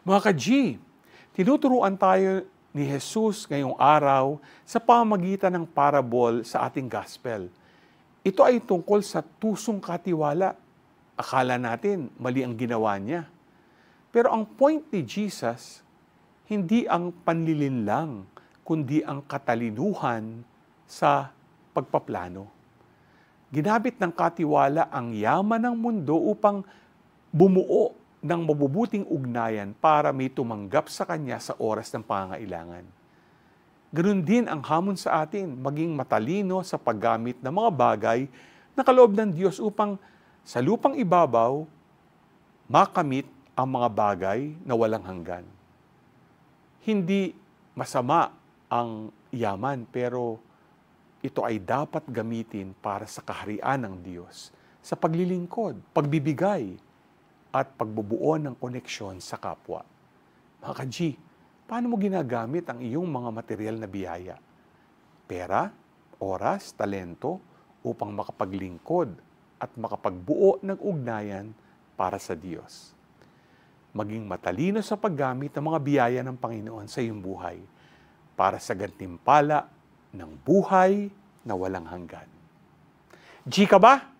Mga ka-G, tinuturuan tayo ni Jesus ngayong araw sa pamamagitan ng parable sa ating gospel. Ito ay tungkol sa tusong katiwala. Akala natin mali ang ginawa niya. Pero ang point ni Jesus, hindi ang panlilinlang, kundi ang katalinuhan sa pagpaplano. Ginamit ng katiwala ang yaman ng mundo upang bumuo ng mabubuting ugnayan para may tumanggap sa Kanya sa oras ng pangangailangan. Ganun din ang hamon sa atin, maging matalino sa paggamit ng mga bagay na kaloob ng Diyos upang sa lupang ibabaw, makamit ang mga bagay na walang hanggan. Hindi masama ang yaman, pero ito ay dapat gamitin para sa kaharian ng Diyos, sa paglilingkod, pagbibigay, at pagbubuo ng koneksyon sa kapwa. Mga ka-G, paano mo ginagamit ang iyong mga material na biyaya? Pera, oras, talento, upang makapaglingkod at makapagbuo ng ugnayan para sa Diyos. Maging matalino sa paggamit ng mga biyaya ng Panginoon sa iyong buhay para sa gantimpala ng buhay na walang hanggan. G ka ba?